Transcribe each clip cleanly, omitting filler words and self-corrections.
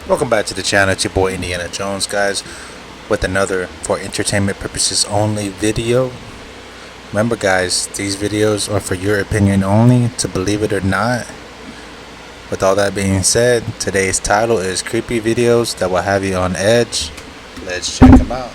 Welcome back to the channel. It's your boy Indiana Jones, guys, with another for entertainment purposes only video. Remember, guys, these videos are for your opinion only, to believe it or not. With all that being said, today's title is creepy videos that will have you on edge. Let's check them out.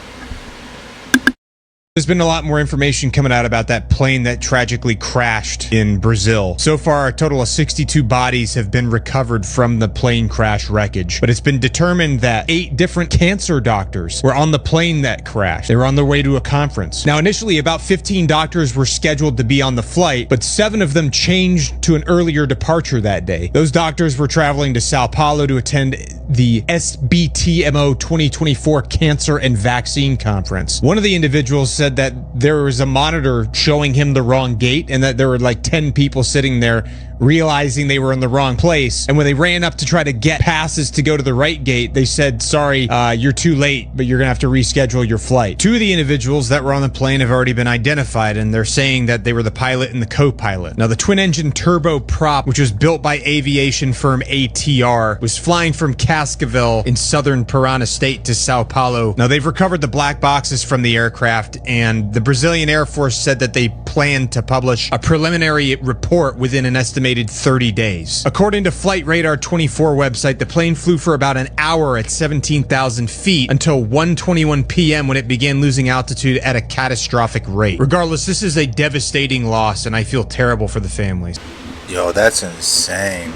There's been a lot more information coming out about that plane that tragically crashed in Brazil. So far, a total of 62 bodies have been recovered from the plane crash wreckage. But it's been determined that 8 different cancer doctors were on the plane that crashed. They were on their way to a conference. Now, initially, about 15 doctors were scheduled to be on the flight, but 7 of them changed to an earlier departure that day. Those doctors were traveling to Sao Paulo to attend the SBTMO 2024 Cancer and Vaccine Conference. One of the individuals said that there was a monitor showing him the wrong gate and that there were like 10 people sitting there realizing they were in the wrong place, and when they ran up to try to get passes to go to the right gate, they said, sorry, you're too late, but you're gonna have to reschedule your flight. 2 of the individuals that were on the plane have already been identified, and they're saying that they were the pilot and the co-pilot. Now, the twin-engine turboprop, which was built by aviation firm ATR, was flying from Cascavel in southern Parana State to Sao Paulo. Now, they've recovered the black boxes from the aircraft, and the Brazilian Air Force said that they plan to publish a preliminary report within an estimated 30 days. According to Flight Radar 24 website, the plane flew for about an hour at 17,000 feet until 1:21 p.m. when it began losing altitude at a catastrophic rate. Regardless, this is a devastating loss, and I feel terrible for the families. Yo, that's insane.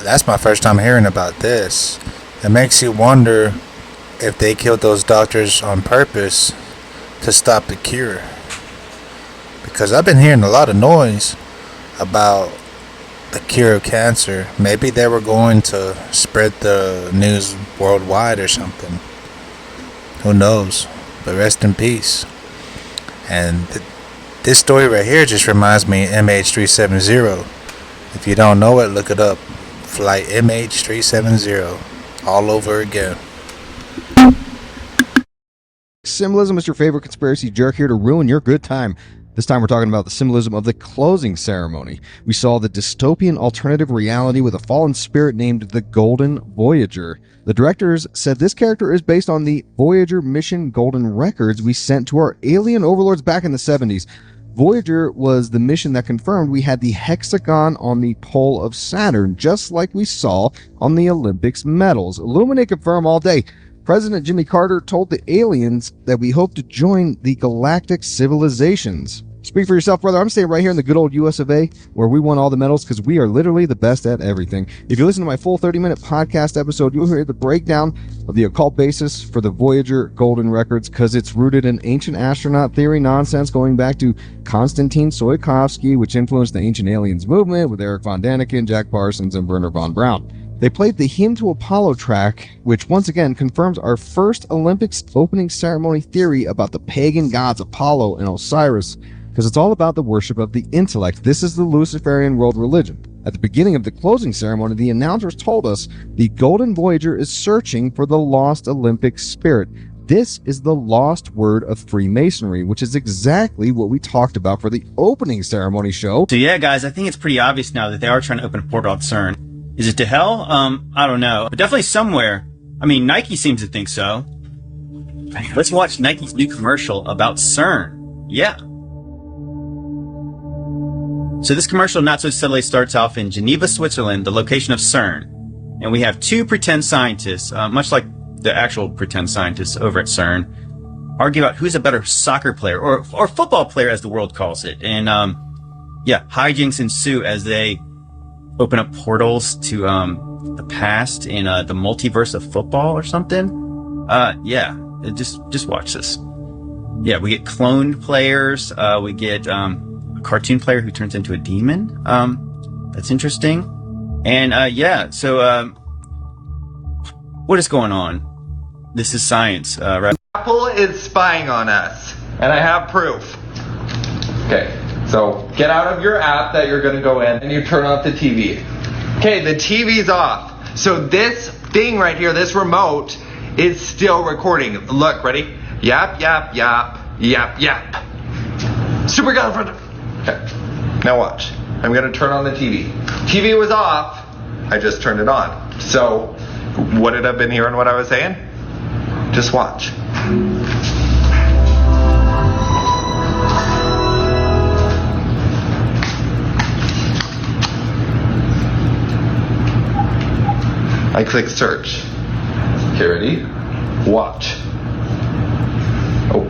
That's my first time hearing about this. It makes you wonder if they killed those doctors on purpose to stop the cure. Because I've been hearing a lot of noise about the cure of cancer. Maybe they were going to spread the news worldwide or something. Who knows? But rest in peace. And this story right here just reminds me of MH370. If you don't know it, look it up. Flight MH370. All over again. Symbolism is your favorite conspiracy jerk, here to ruin your good time. This time we're talking about the symbolism of the closing ceremony. We saw the dystopian alternative reality with a fallen spirit named the Golden Voyager. The directors said this character is based on the Voyager mission Golden records we sent to our alien overlords back in the 70s. Voyager was the mission that confirmed we had the hexagon on the pole of Saturn, just like we saw on the Olympics medals. Illuminate confirm all day. President Jimmy Carter told the aliens that we hope to join the galactic civilizations. Speak for yourself, brother. I'm staying right here in the good old US of A, where we won all the medals because we are literally the best at everything. If you listen to my full 30-minute podcast episode, you'll hear the breakdown of the occult basis for the Voyager Golden records, because it's rooted in ancient astronaut theory nonsense going back to Konstantin Tsiolkovsky, which influenced the ancient aliens movement with Eric von Daniken, Jack Parsons, and Werner von Braun. They played the Hymn to Apollo track, which once again confirms our first Olympics opening ceremony theory about the pagan gods Apollo and Osiris, because it's all about the worship of the intellect. This is the Luciferian world religion. At the beginning of the closing ceremony, the announcers told us the Golden Voyager is searching for the lost Olympic spirit. This is the lost word of Freemasonry, which is exactly what we talked about for the opening ceremony show. So yeah, guys, I think it's pretty obvious now that they are trying to open a portal at CERN. Is it to hell? I don't know. But definitely somewhere. I mean, Nike seems to think so. Let's watch Nike's new commercial about CERN. Yeah. So this commercial, not so subtly, starts off in Geneva, Switzerland, the location of CERN. And we have 2 pretend scientists, much like the actual pretend scientists over at CERN, argue about who's a better soccer player, or football player as the world calls it. And yeah, hijinks ensue as they open up portals to the past in the multiverse of football or something. Yeah, just watch this. Yeah, we get cloned players. We get a cartoon player who turns into a demon. That's interesting. And yeah, so what is going on? This is science, right? Apple is spying on us, and I have proof. Okay. So get out of your app that you're going to go in and you turn off the TV. Okay, the TV's off. So this thing right here, this remote, is still recording. Look, ready? Yap, yap, yap, yap, yap. Super girlfriend. Okay, now watch. I'm going to turn on the TV. TV was off. I just turned it on. So would it have been hearing what I was saying? Just watch. I click search. Okay, ready? Watch. Oh.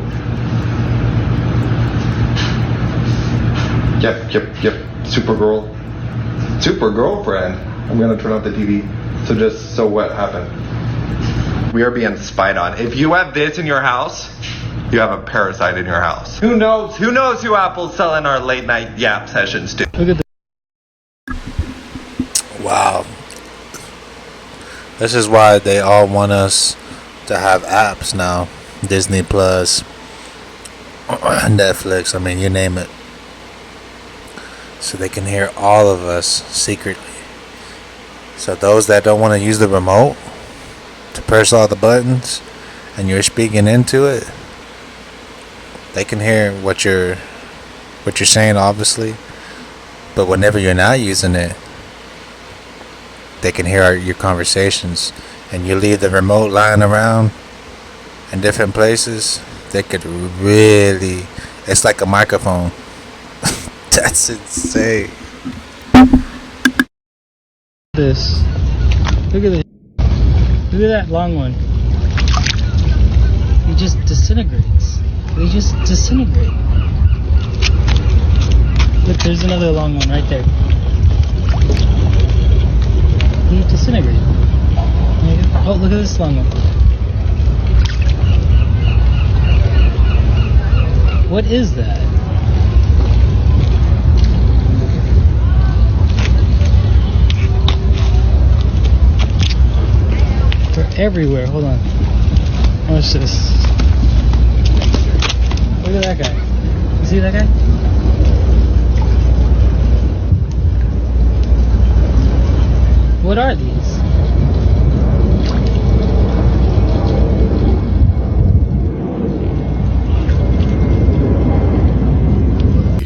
Yep. Super girlfriend. I'm gonna turn off the TV. So what happened? We are being spied on. If you have this in your house, you have a parasite in your house. Who knows who Apple's selling our late night yap sessions to? Look at Wow. This is why they all want us to have apps now. Disney Plus, Netflix, I mean, you name it. So they can hear all of us secretly. So those that don't want to use the remote to press all the buttons and you're speaking into it, they can hear what you're saying, obviously. But whenever you're not using it, they can hear your conversations, and you leave the remote lying around in different places, they could really, it's like a microphone. That's insane. this. Look at this. Look at that long one. He just disintegrates. They just disintegrate. Look, there's another long one right there. He disintegrated. Oh, look at this long one. What is that? They're everywhere. Hold on. Watch this. Look at that guy. You see that guy? What are these?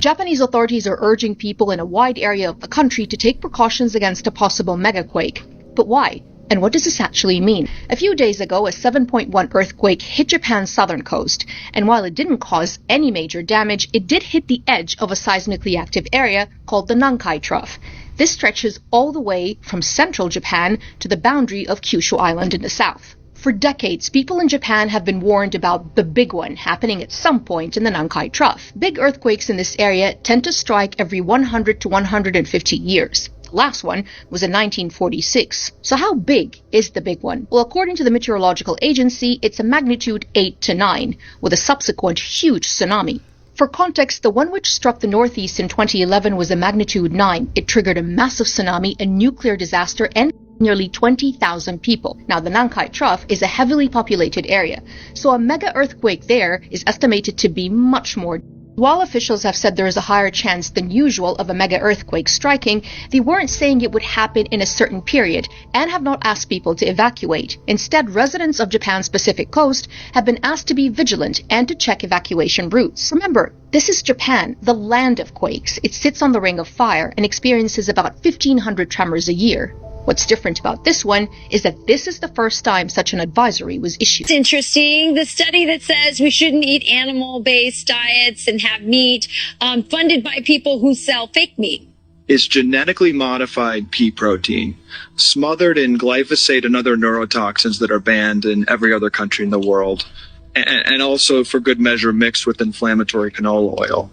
Japanese authorities are urging people in a wide area of the country to take precautions against a possible megaquake. But why? And what does this actually mean? A few days ago, a 7.1 earthquake hit Japan's southern coast, and while it didn't cause any major damage, it did hit the edge of a seismically active area called the Nankai Trough. This stretches all the way from central Japan to the boundary of Kyushu Island in the south. For decades, people in Japan have been warned about the big one happening at some point in the Nankai Trough. Big earthquakes in this area tend to strike every 100 to 150 years. The last one was in 1946. So how big is the big one? Well, according to the Meteorological Agency, it's a magnitude 8 to 9, with a subsequent huge tsunami. For context, the one which struck the northeast in 2011 was a magnitude 9. It triggered a massive tsunami, a nuclear disaster, and nearly 20,000 people. Now, the Nankai Trough is a heavily populated area, so a mega earthquake there is estimated to be much more. While officials have said there is a higher chance than usual of a mega earthquake striking, they weren't saying it would happen in a certain period and have not asked people to evacuate. Instead, residents of Japan's Pacific coast have been asked to be vigilant and to check evacuation routes. Remember, this is Japan, the land of quakes. It sits on the Ring of Fire and experiences about 1,500 tremors a year. What's different about this one is that this is the first time such an advisory was issued. It's interesting. The study that says we shouldn't eat animal-based diets and have meat funded by people who sell fake meat. Is genetically modified pea protein smothered in glyphosate and other neurotoxins that are banned in every other country in the world, and also for good measure mixed with inflammatory canola oil.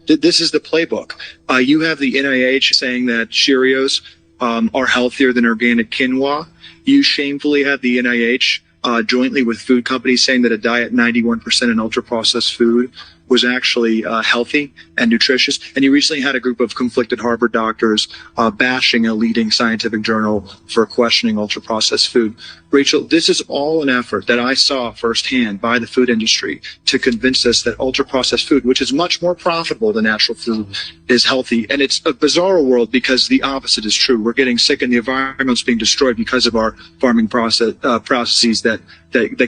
This is the playbook. You have the NIH saying that Cheerios are healthier than organic quinoa. You shamefully have the NIH jointly with food companies saying that a diet 91% in ultra-processed food was actually healthy and nutritious. And you recently had a group of conflicted Harvard doctors bashing a leading scientific journal for questioning ultra-processed food. Rachel, this is all an effort that I saw firsthand by the food industry to convince us that ultra-processed food, which is much more profitable than natural food, is healthy. And it's a bizarre world because the opposite is true. We're getting sick and the environment's being destroyed because of our farming processes that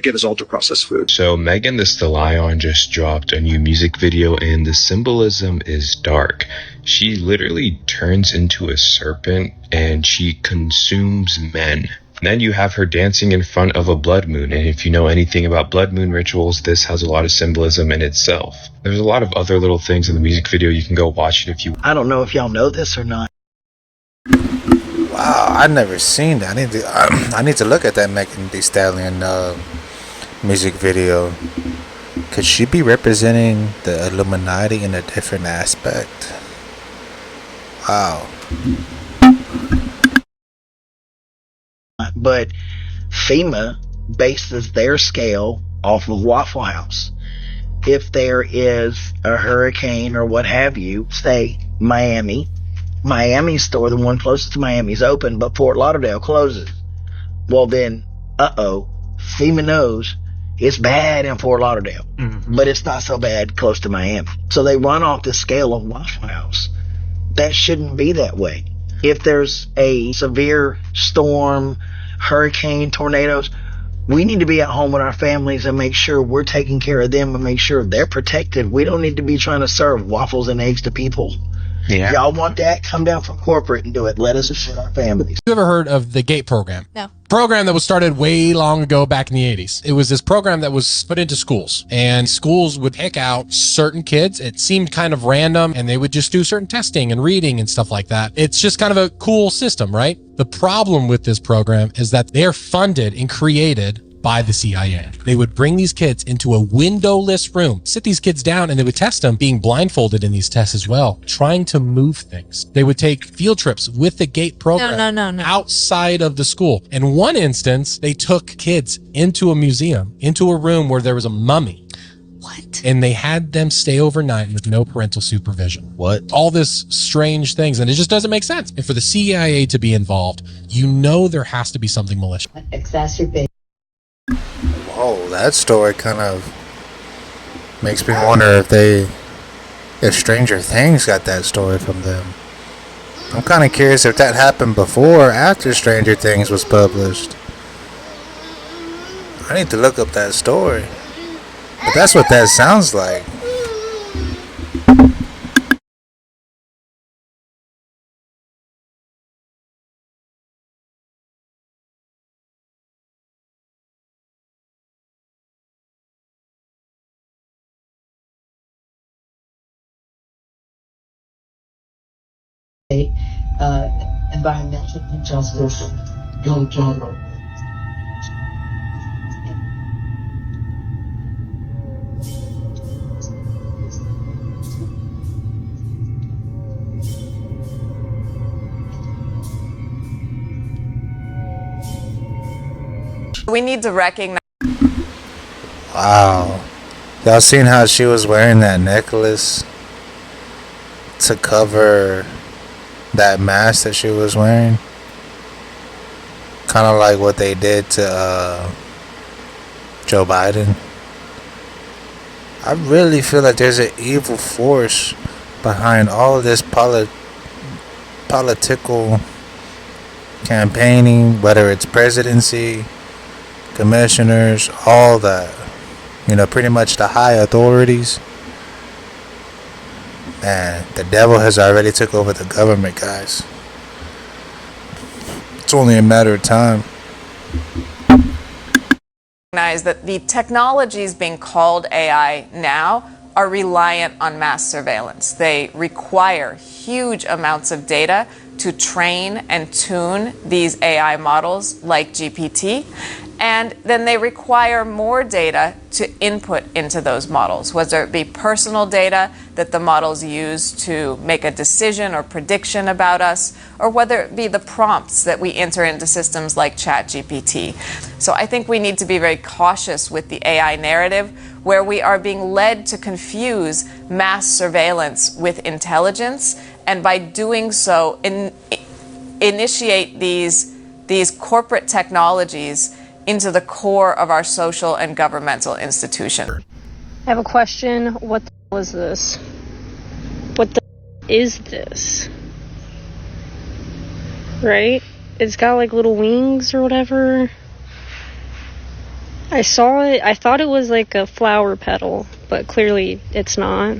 give us ultra-processed food. So Megan Thee Stallion just dropped a new music video, and the symbolism is dark. She literally turns into a serpent and she consumes men. Then you have her dancing in front of a blood moon, and if you know anything about blood moon rituals, this has a lot of symbolism in itself. There's a lot of other little things in the music video. You can go watch it if you... I don't know if y'all know this or not. Wow, I've never seen that. I need to look at that Megan Thee Stallion music video. Could she be representing the Illuminati in a different aspect? Wow. But FEMA bases their scale off of Waffle House. If there is a hurricane or what have you, say Miami's store, the one closest to Miami, is open, but Fort Lauderdale closes. Well then, FEMA knows it's bad in Fort Lauderdale, but it's not so bad close to Miami. So they run off the scale of Waffle House. That shouldn't be that way. If there's a severe storm, hurricane, tornadoes, we need to be at home with our families and make sure we're taking care of them and make sure they're protected. We don't need to be trying to serve waffles and eggs to people. Yeah. Y'all want that? Come down from corporate and do it. Let us assure our families. You ever heard of the GATE program? No. Program that was started way long ago back in the 80s. It was this program that was put into schools, and schools would pick out certain kids. It seemed kind of random, and they would just do certain testing and reading and stuff like that. It's just kind of a cool system, right? The problem with this program is that they're funded and created by the CIA. They would bring these kids into a windowless room, sit these kids down, and they would test them, being blindfolded in these tests as well, trying to move things. They would take field trips with the GATE program No. outside of the school. In one instance, they took kids into a museum, into a room where there was a mummy. What? And they had them stay overnight with no parental supervision. What? All this strange things, and it just doesn't make sense. And for the CIA to be involved, you know there has to be something malicious. Exacerbate. Whoa, that story kind of makes me wonder if Stranger Things got that story from them. I'm kind of curious if that happened before or after Stranger Things was published. I need to look up that story. But that's what that sounds like. Environmental injustice go together. We need to recognize. Wow. Y'all seen how she was wearing that necklace to cover that mask that she was wearing? Kind of like what they did to Joe Biden. I really feel like there's an evil force behind all of this political campaigning, whether it's presidency, commissioners, all that. You know, pretty much the high authorities. Man, the devil has already took over the government, guys. It's only a matter of time. Recognize that the technologies being called AI now are reliant on mass surveillance. They require huge amounts of data to train and tune these AI models like GPT. And then they require more data to input into those models, whether it be personal data that the models use to make a decision or prediction about us, or whether it be the prompts that we enter into systems like ChatGPT. So I think we need to be very cautious with the AI narrative, where we are being led to confuse mass surveillance with intelligence, and by doing so, initiate these corporate technologies into the core of our social and governmental institution. I have a question. What the hell is this? What the is this? Right? It's got like little wings or whatever. I saw it. I thought it was like a flower petal, but clearly it's not.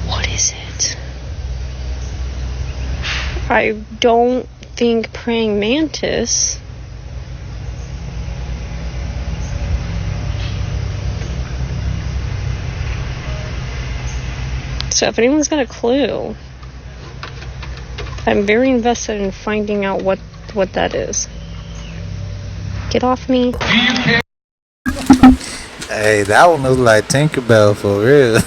What is it? I don't think praying mantis. So if anyone's got a clue, I'm very invested in finding out what that is. Get off me. Hey, that one looks like Tinkerbell for real.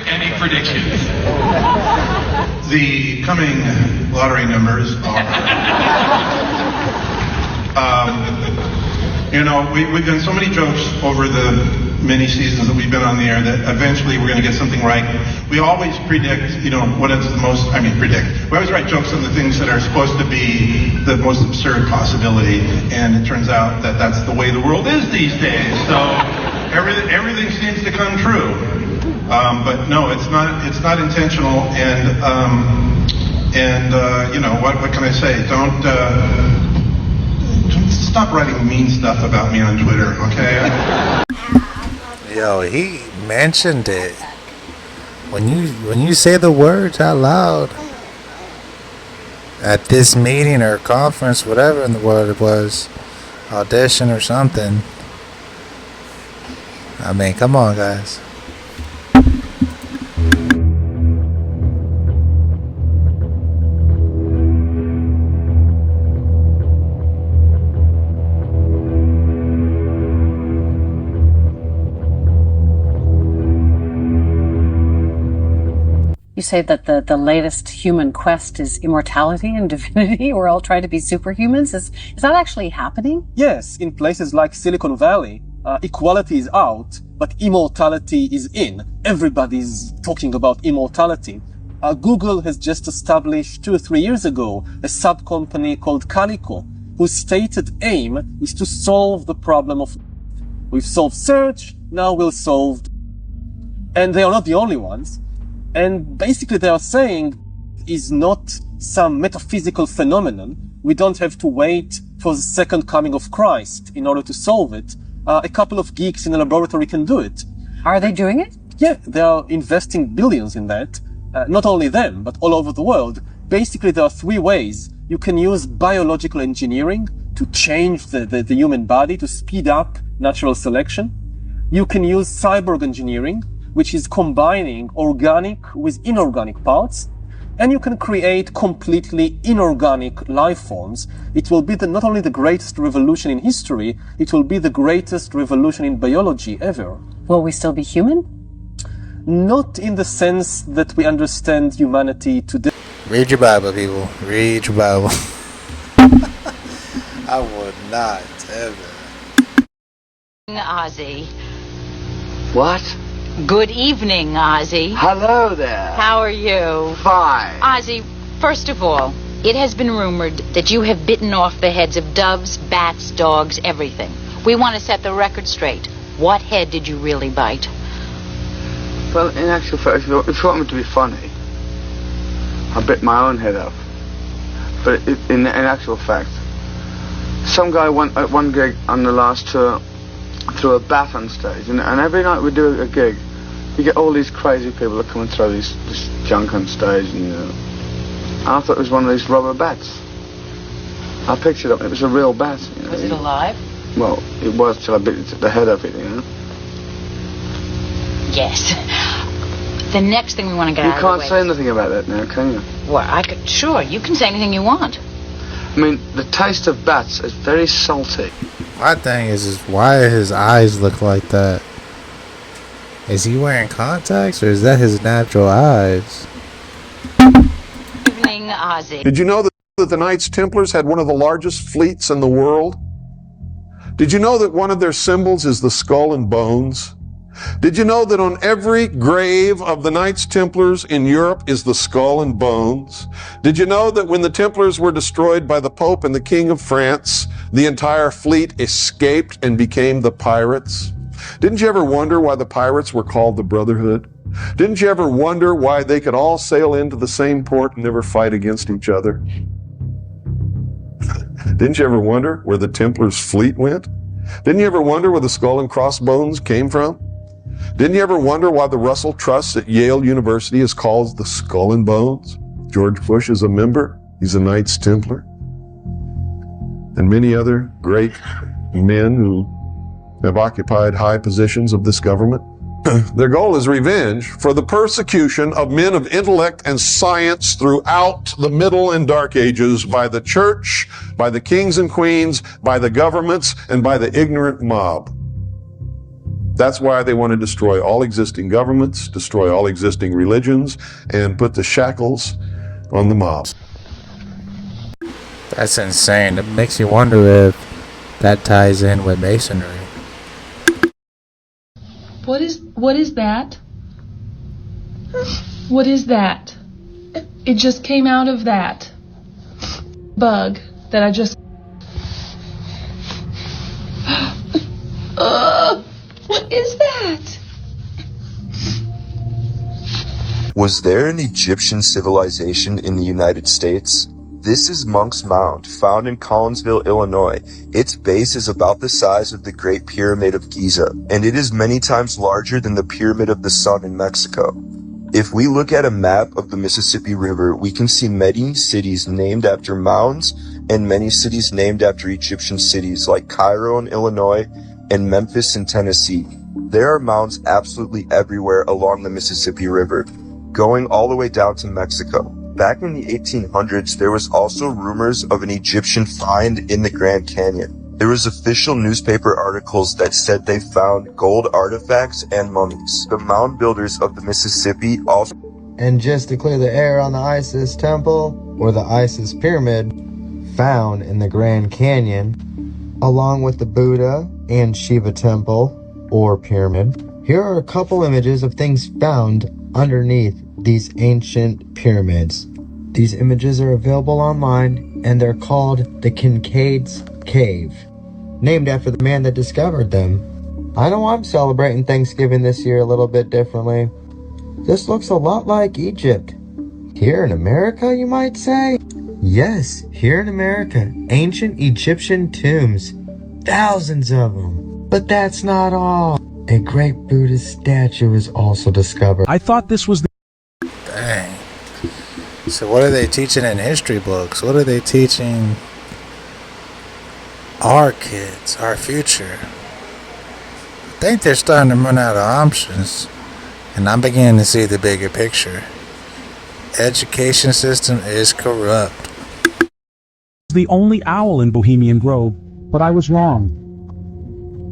Any predictions? The coming lottery numbers are... we've done so many jokes over the many seasons that we've been on the air that eventually we're going to get something right. We always predict, what is the most, predict. We always write jokes on the things that are supposed to be the most absurd possibility, and it turns out that that's the way the world is these days. So everything seems to come true. But no, it's not intentional, and what can I say? Don't stop writing mean stuff about me on Twitter, okay? Yo, he mentioned it. When you say the words out loud at this meeting or conference, whatever in the world it was, audition or something. Come on, guys. You say that the latest human quest is immortality and divinity. We're all trying to be superhumans. Is that actually happening? Yes, in places like Silicon Valley, equality is out, but immortality is in. Everybody's talking about immortality. Google has just established 2 or 3 years ago a sub-company called Calico, whose stated aim is to solve the problem of... We've solved search, now we'll solve... And they are not the only ones. And basically they are saying is not some metaphysical phenomenon. We don't have to wait for the second coming of Christ in order to solve it. A couple of geeks in a laboratory can do it. Are they doing it? Yeah, they are investing billions in that. Not only them, but all over the world. Basically, there are 3 ways. You can use biological engineering to change the human body to speed up natural selection. You can use cyborg engineering, which is combining organic with inorganic parts, and you can create completely inorganic life forms. It will be not only the greatest revolution in history, it will be the greatest revolution in biology ever. Will we still be human? Not in the sense that we understand humanity today. Read your Bible, people. Read your Bible. I would not ever. Ozzy. What? Good evening, Ozzy. Hello there. How are you? Fine. Ozzy, first of all, it has been rumored that you have bitten off the heads of doves, bats, dogs, everything. We want to set the record straight. What head did you really bite? Well, in actual fact, if you want me to be funny, I bit my own head off. But in actual fact, some guy went at one gig on the last tour, threw a bat on stage, and every night we do a gig, you get all these crazy people that come and throw this junk on stage, and I thought it was one of these rubber bats. I picked it up, and it was a real bat. Was it alive? Well, it was till I bit the head off it, Yes. The next thing we want to get out of the way... You can't say anything about that now, can you? Well, sure, you can say anything you want. I mean, the taste of bats is very salty. My thing is why his eyes look like that? Is he wearing contacts or is that his natural eyes? Evening, Ozzy. Did you know that the Knights Templars had one of the largest fleets in the world? Did you know that one of their symbols is the skull and bones? Did you know that on every grave of the Knights Templars in Europe is the skull and bones? Did you know that when the Templars were destroyed by the Pope and the King of France, the entire fleet escaped and became the pirates? Didn't you ever wonder why the pirates were called the Brotherhood? Didn't you ever wonder why they could all sail into the same port and never fight against each other? Didn't you ever wonder where the Templars' fleet went? Didn't you ever wonder where the skull and crossbones came from? Didn't you ever wonder why the Russell Trust at Yale University is called the Skull and Bones? George Bush is a member. He's a Knights Templar. And many other great men who have occupied high positions of this government. Their goal is revenge for the persecution of men of intellect and science throughout the Middle and Dark Ages by the church, by the kings and queens, by the governments, and by the ignorant mob. That's why they want to destroy all existing governments, destroy all existing religions, and put the shackles on the mob. That's insane. It makes you wonder if that ties in with Masonry. What is that? What is that? It just came out of that bug that I just... what is that? Was there an Egyptian civilization in the United States? This is Monk's Mound, found in Collinsville, Illinois. Its base is about the size of the Great Pyramid of Giza, and it is many times larger than the Pyramid of the Sun in Mexico. If we look at a map of the Mississippi River, we can see many cities named after mounds and many cities named after Egyptian cities like Cairo in Illinois and Memphis in Tennessee. There are mounds absolutely everywhere along the Mississippi River, going all the way down to Mexico. Back in the 1800s, there was also rumors of an Egyptian find in the Grand Canyon. There was official newspaper articles that said they found gold artifacts and mummies. The mound builders of the Mississippi also... And just to clear the air on the Isis temple, or the Isis pyramid, found in the Grand Canyon, along with the Buddha and Shiva temple, or pyramid, here are a couple images of things found underneath these ancient pyramids. These images are available online, and they're called the Kincaid's Cave, named after the man that discovered them. I know I'm celebrating Thanksgiving this year a little bit differently. This looks a lot like Egypt. Here in America, you might say? Yes, here in America, ancient Egyptian tombs. Thousands of them. But that's not all. A great Buddhist statue was also discovered. I thought this was the... Dang. So what are they teaching in history books? What are they teaching our kids, our future? I think they're starting to run out of options. And I'm beginning to see the bigger picture. Education system is corrupt. The only owl in Bohemian Grove, but I was wrong.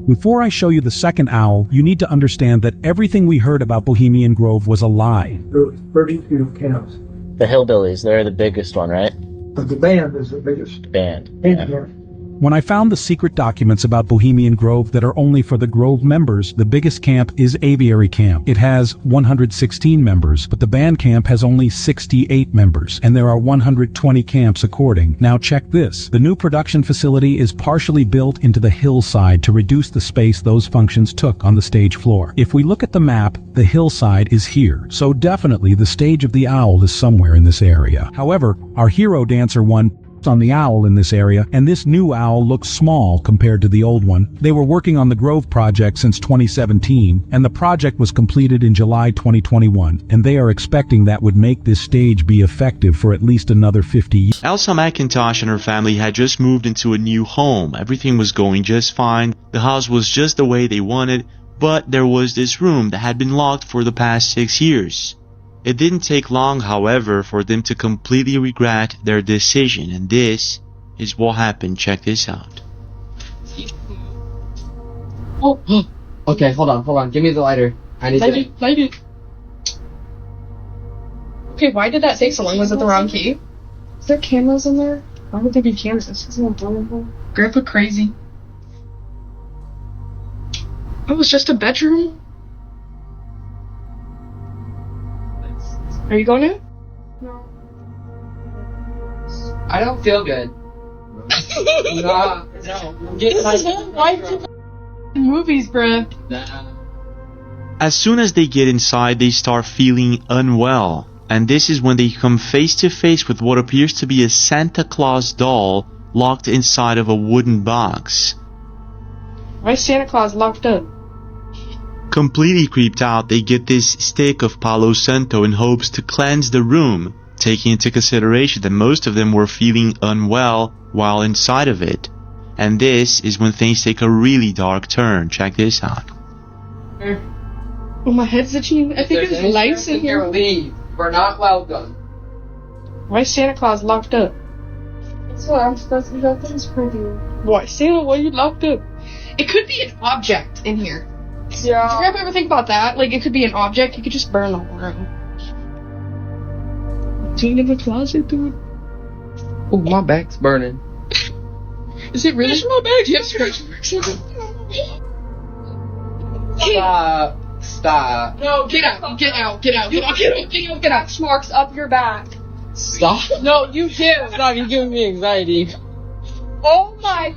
Before I show you the second owl, you need to understand that everything we heard about Bohemian Grove was a lie. There was 32 camps. The Hillbillies, they're the biggest one, right? But the band is the biggest. Band. Yeah. When I found the secret documents about Bohemian Grove that are only for the Grove members, the biggest camp is Aviary Camp. It has 116 members, but the band camp has only 68 members, and there are 120 camps according. Now check this. The new production facility is partially built into the hillside to reduce the space those functions took on the stage floor. If we look at the map, the hillside is here, so definitely the stage of the owl is somewhere in this area. However, our hero dancer won on the owl in this area, and this new owl looks small compared to the old one. They were working on the Grove project since 2017, and the project was completed in July 2021, and they are expecting that would make this stage be effective for at least another 50 years. Elsa McIntosh and her family had just moved into a new home. Everything was going just fine. The house was just the way they wanted, but there was this room that had been locked for the past 6 years. It didn't take long, however, for them to completely regret their decision, and this is what happened. Check this out. Oh, okay, hold on. Give me the lighter. I need to... Light it. Okay, why did that take so long? Was it the wrong key? Is there cameras in there? Why would there be cameras? Isn't that horrible? Grandpa crazy. Oh, it was just a bedroom? Are you going in? No. I don't feel good. No. This is why movies, bruh. As soon as they get inside, they start feeling unwell, and this is when they come face to face with what appears to be a Santa Claus doll locked inside of a wooden box. Why is Santa Claus locked up? Completely creeped out, they get this stick of Palo Santo in hopes to cleanse the room, taking into consideration that most of them were feeling unwell while inside of it. And this is when things take a really dark turn. Check this out. Oh, my head's itching. I think there's lights in here. Leave. We're not welcome. Why is Santa Claus locked up? That's what I'm supposed to be open for you. Why, Santa, why are you locked up? It could be an object in here. Yeah. Did you ever think about that? Like, it could be an object. You could just burn the whole room. Clean in the closet, dude. Oh, my back's burning. Is it really? My bag. Do you have scratch marks? Stop. No, get out. Get out. Get out. Get out. Get out. Get out. Get out. Marks up your back. Stop. No, you do. Stop, you're giving me anxiety. Oh my.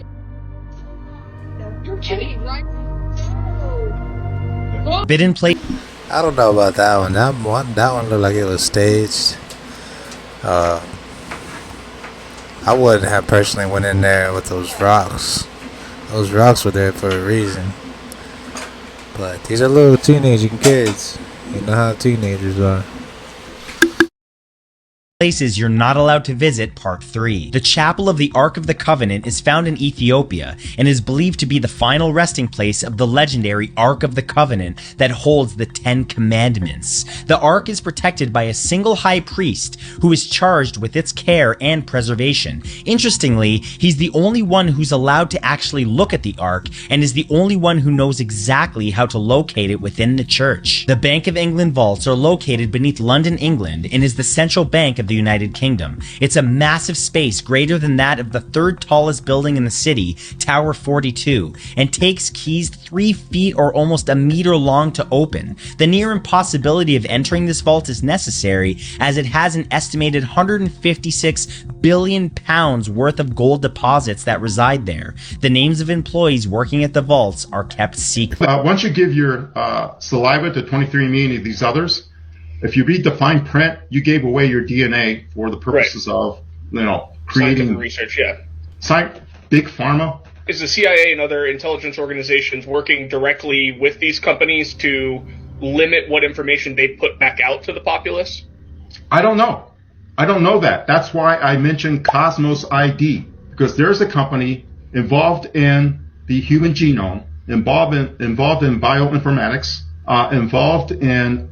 You're kidding, right? Bid and play. I don't know about that one. That one looked like it was staged. I wouldn't have personally went in there with those rocks. Those rocks were there for a reason. But these are little teenage kids. You know how teenagers are. Places you're not allowed to visit, Part 3. The Chapel of the Ark of the Covenant is found in Ethiopia and is believed to be the final resting place of the legendary Ark of the Covenant that holds the 10 Commandments. The Ark is protected by a single high priest who is charged with its care and preservation. Interestingly, he's the only one who's allowed to actually look at the Ark and is the only one who knows exactly how to locate it within the church. The Bank of England vaults are located beneath London, England, and is the central bank of the United Kingdom. It's a massive space greater than that of the third tallest building in the city, Tower 42, and takes keys 3 feet or almost a meter long to open. The near impossibility of entering this vault is necessary as it has an estimated 156 billion pounds worth of gold deposits that reside there. The names of employees working at the vaults are kept secret. Once you give your saliva to 23andMe and these others, if you read the fine print, you gave away your DNA for the purposes of, creating scientific research. Yeah. Big pharma. Is the CIA and other intelligence organizations working directly with these companies to limit what information they put back out to the populace? I don't know. I don't know that. That's why I mentioned Cosmos ID, because there's a company involved in the human genome, involved in bioinformatics, involved in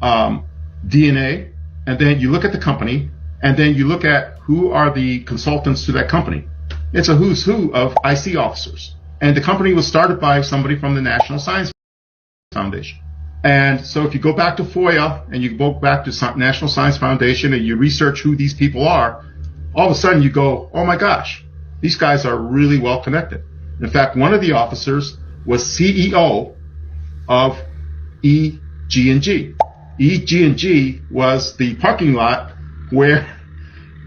DNA, and then you look at the company, and then you look at who are the consultants to that company. It's a who's who of IC officers. And the company was started by somebody from the National Science Foundation. And so if you go back to FOIA and you go back to National Science Foundation and you research who these people are, all of a sudden you go, oh my gosh, these guys are really well connected. In fact, one of the officers was CEO of EG&G. EG&G was the parking lot where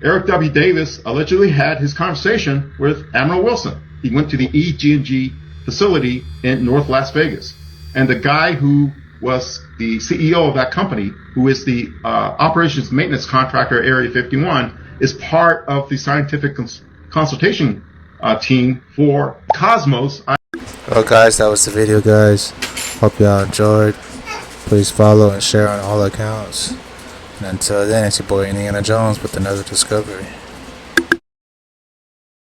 Eric W. Davis allegedly had his conversation with Admiral Wilson. He went to the EG&G facility in North Las Vegas. And the guy who was the CEO of that company, who is the operations maintenance contractor at Area 51, is part of the scientific consultation team for Cosmos. Well, guys, that was the video, guys. Hope y'all enjoyed. Please follow and share on all accounts. And until then, it's your boy Indiana Jones with another discovery.